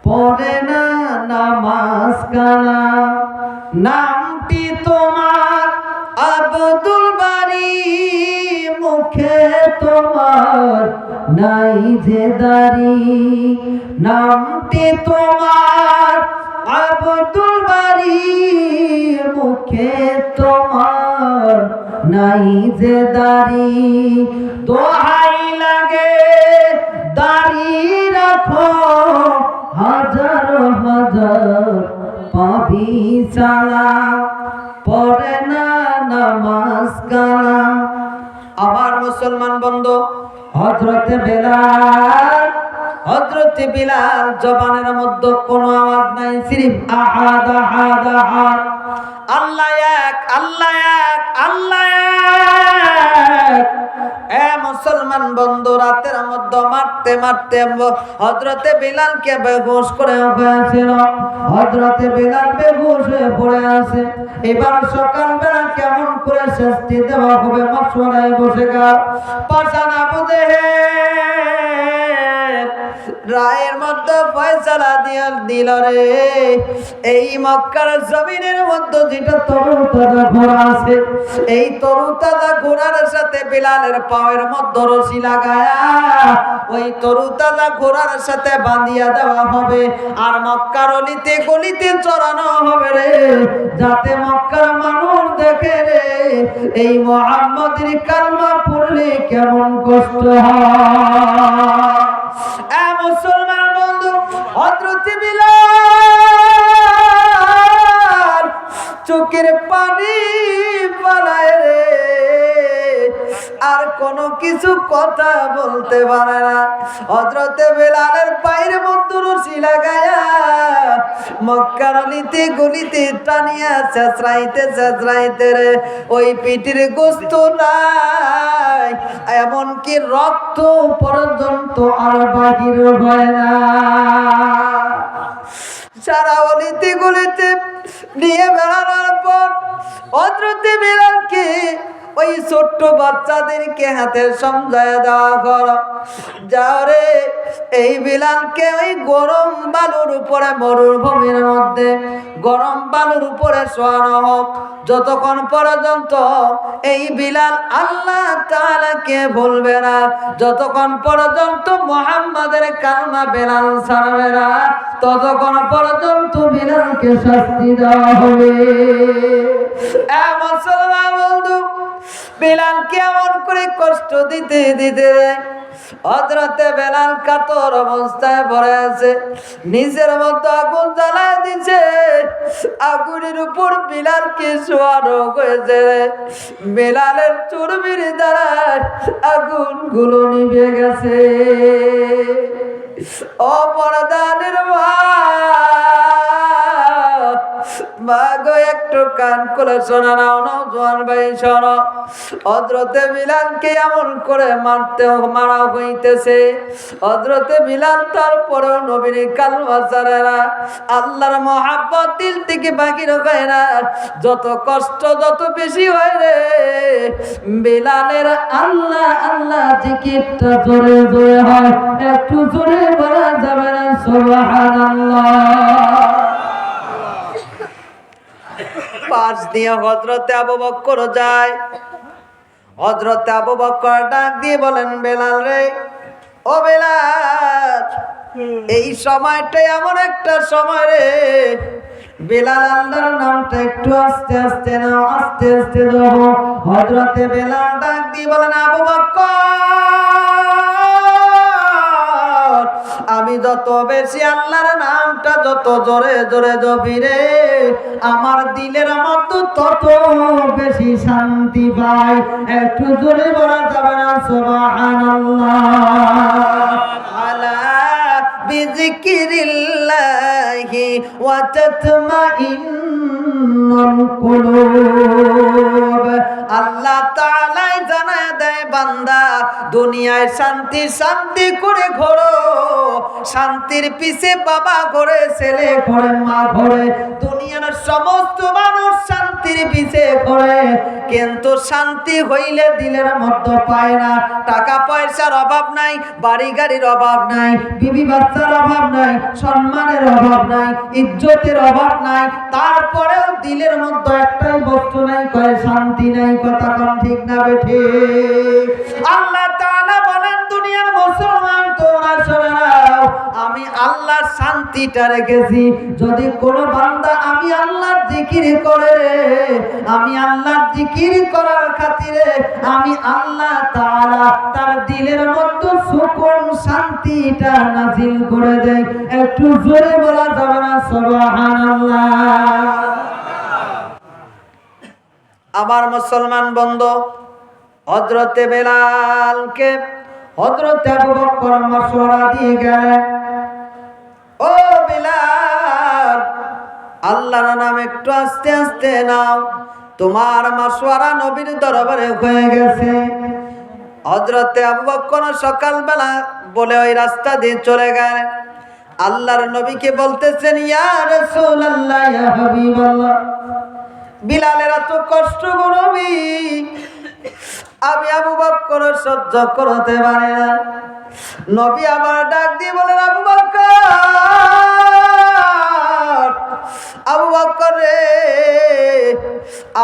পড়ে না নামাজ কালা, নামটি তোমার আব্দুল বারী, মুখে তোমার নাই যে দাড়ি। নামটি তোমার আব্দুল বারী, মুখে তোমার নাই যে দাড়ি। দোহাই লাগে দাড়ি রাখো, হাজার হাজার পাবি চালা, পড়ে না নামাজ কালা। আমার মুসলমান বন্ধু, হযরতে বিলাল জবানের মধ্যে কোনো আওয়াজ নাই, সিরিফ আহাদ আহাদ আহাদ, আল্লাহ এক, আল্লাহ এক, আল্লাহ এক। এ মুসলমান বন্ধু, রাতের মধ্যে মারতে মারতে হযরতে বিলালকে বেহুশ করে ফেলেছিল। হযরতে বিলাল বেহুশ হয়ে পড়ে আছে। এবার সকালবেলা কেমন করে শাস্তি দেওয়া হবে মশওয়ারায় বসে গেল। পাশান আবু জেহেল রায়ের মধ্যে ফয়সালা দিল রে, এই মক্কার জমিনের মধ্যে যেটা তরুতাজা ঘোড়া আছে, এই তরুতাজা ঘোড়ার সাথে বিলালের পায়ের মধ্যে রশি লাগায়া ওই তরুতাজা ঘোড়ার সাথে বাঁধিয়া দেওয়া হবে, আর মক্কার অলিতে গলিতে চড়ানো হবে রে, যাতে মক্কার মানুষ দেখে রে এই মুহাম্মাদের কালমা পড়লে কেমন কষ্ট হয়। এ মুসলমান বন্ধু, হযরতে বিলাল চোখের পানি পালায় রে, আর কোনো কিছু কথা বলতে পারে না। হযরতে বিলালের পায়ের মধ্যে রশি লাগায়া মক্কার অলিতে গলিতে টানিয়া চেঁচড়াইতে রে, ওই পিঠের গোস্ত নাই, এমনকি রক্ত পর্যন্ত আর বাহির হয় না। সারা অলিতে গলিতে নিয়ে বেড়ানোর পর হযরতে বিলালকে ওই ছোট্ট বাচ্চাদেরকে হাতে সমঝায় দেওয়া করো, যাও রে এই বিলালকে ওই গরম বালুর উপরে, মরুভূমির মধ্যে গরম বালুর উপরে শোয়ানো হোক, যতক্ষণ পর্যন্ত এই বিলাল আল্লাহ তাআলাকে ভুলবে না, যতক্ষণ পর্যন্ত মুহাম্মাদের কালমা বিলাল ছাড়বে না, ততক্ষণ পর্যন্ত বিলালকে শাস্তি দেওয়া হবে। এ মুসলমান বন্ধু, বিলাল কেমন করে কষ্ট দিতে দিতে হযরতে বিলাল কাতর অবস্থায় পড়ে আছে, নিজের মতো আগুন জ্বালায় দিছে, আগুনের উপর বিলালকে শোয়ানো হয়েছে। বিলালের চর্বির দ্বারা আগুন গুলো নিভে গেছে। অপরাধের মা গো, একটু কান করে শোনা নাও, নওজোয়ান ভাই শোনো, হযরতে বিলালকে এমন করে মারা হইতেছে। হযরতে বিলাল তারপরেও নবীর কালমা ছাড়ে না, আল্লাহর মহাব্বত দিল থেকে বাকি রাখে না। যত কষ্ট যত বেশি হয় রে, বিলালের আল্লাহ আল্লাহ জিকিরটা জোরে জোরে হয়, একটু জোরে বলা যাবে না সুবহানাল্লাহ। পাশ দিয়ে হযরতে আবু বকর যায়। হযরতে আবু বকর ডাক দিয়ে বলেন, বেলাল রে, ও বেলাল, এই সময়টা এমন একটা সময় রে, বেলাল আল্লাহর নামটা একটু আস্তে আস্তে নাও, আস্তে আস্তে দাও। হযরতে বেলাল ডাক দিয়ে বলেন, আবু বকর, আমি যত বেশি আল্লাহর নামটা যত জোরে জোরে জপি রে, আমার দিলের মধ্যে তত বেশি শান্তি পাই। একটু জোরে বলা যাবে না সুবহানাল্লাহ। আলা বিযিকিরিল্লাহি ওয়া তাতমাইন্নুল কুলুব। আল্লাহ তাআলা জানায় দেয়, বান্দা দুনিয়ায় শান্তি শান্তি করে ঘোরো, শান্তির পিছে বাবা ঘোরে, ছেলে ঘোরে, মা ঘোরে, দুনিয়ার সমস্ত মানুষ শান্তি শান্তির পিছে ঘোরে, কিন্তু শান্তি হইলে দিলের মধ্যে পায় না। টাকা পয়সার অভাব নাই, বাড়ি গাড়ির অভাব নাই, বিবি বাচ্চার অভাব নাই, সম্মানের অভাব নাই, ইজ্জতের অভাব নাই, তারপরেও দিলের মধ্যে একটাই বস্তু নাই, কয় শান্তি নাই। কথা কোন ঠিক না বেঠে? আল্লাহ তাআলা বলেন, দুনিয়ার মুসলমান তোমরা শুনে নাও, আমি আল্লাহ শান্তিটা রেখেছি। যদি কোন বান্দা আমি আল্লাহর জিকির করে, আমি আল্লাহর জিকির করার খাতিরে আমি আল্লাহ তাআলা তার দিলের মধ্যে সুকুন শান্তিটা নাজিল করে দেয়। একটু জোরে বলা যাবে না সুবহানাল্লাহ? আমার মুসলমান বন্ধু, হযরতে বেলালকে হযরতে আবু বকর মাশওয়ারা দিয়ে গেলেন, ও বেলাল, আল্লাহর নাম একটু আস্তে আস্তে নাও, তোমার মাশওয়ারা নবীর দরবারে হয়ে গেছে। হযরতে আবু বকর সকালবেলা বলে ওই রাস্তা দিয়ে চলে গেলেন। আল্লাহর নবীকে বলতেছেন, ইয়া রাসূলুল্লাহ, ইয়া হাবিবাল্লাহ, বিলালের এত কষ্ট গো নবী, আমি আবু বকর সহ্য করতে পারি না। নবী আবার ডাক দিয়ে বলেন, আবু বকর, আবু বকর রে,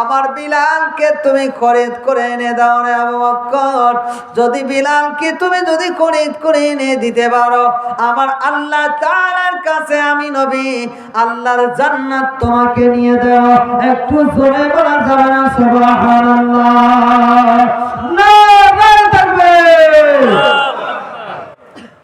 আমার বিলালকে তুমি খরিদ করে এনে দাও রে আবু বকর। যদি বিলালকে তুমি যদি খরিদ করে এনে দিতে পারো, আমার আল্লাহ তাআলার কাছে আমি নবী আল্লাহর জান্নাত তোমাকে নিয়ে দেব। একটু জোরে বলা যাবে না সুবহানাল্লাহ? নারে তাকবীর!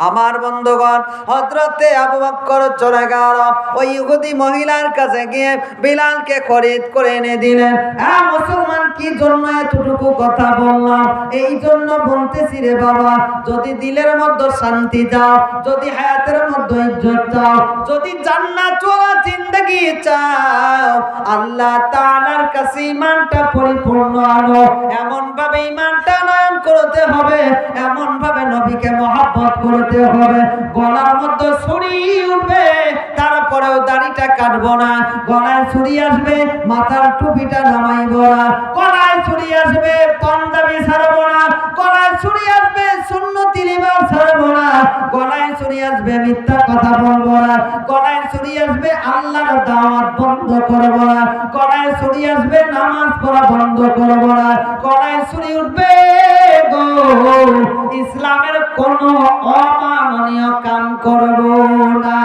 আমার বন্ধুগণ, হযরতে আবু বকর চলে গেল, ওই ইহুদি মহিলার কাছে গিয়ে বিলালকে খরিদ করে এনে দিলেন। হ্যাঁ মুসলমান, কি জন্য এতটুকু কথা বললাম? এই জন্য বলতেছি রে বাবা, যদি দিলের মধ্যে শান্তি চাও, যদি হায়াতের মধ্যে ইজ্জত চাও, যদি জান্নাত ওয়ালা জিন্দেগি চাও, আল্লাহ তাআলার কাছে ঈমানটা পরিপূর্ণ আনো। এমন ভাবে ঈমানটা নয়ন করতে হবে, এমন ভাবে নবীকে মহব্বত করতে হবে। গলার মধ্যে ছুরি উঠবে, তারপরেও দাড়িটা কাটবো না। গলায় ছুরি আসবে, মাথার টুপিটা নামাইবো না। গলায় ছুরি আসবে, পাঞ্জাবি ছাড়বো না। গলায় ছুরি আসবে, সুন্নতি লিবাস ছাড়বো না। গলায় ছুরি আসবে, মিথ্যা কথা বলবো না। গলায় ছুরি আসবে, আল্লাহর দাওয়াত বন্ধ করবো না। গলায় ছুরি আসবে, নামাজ পড়া বন্ধ করবো না। গলায় ছুরি উঠবে গো, ইসলামের কোন অমাননীয় কাম করব না।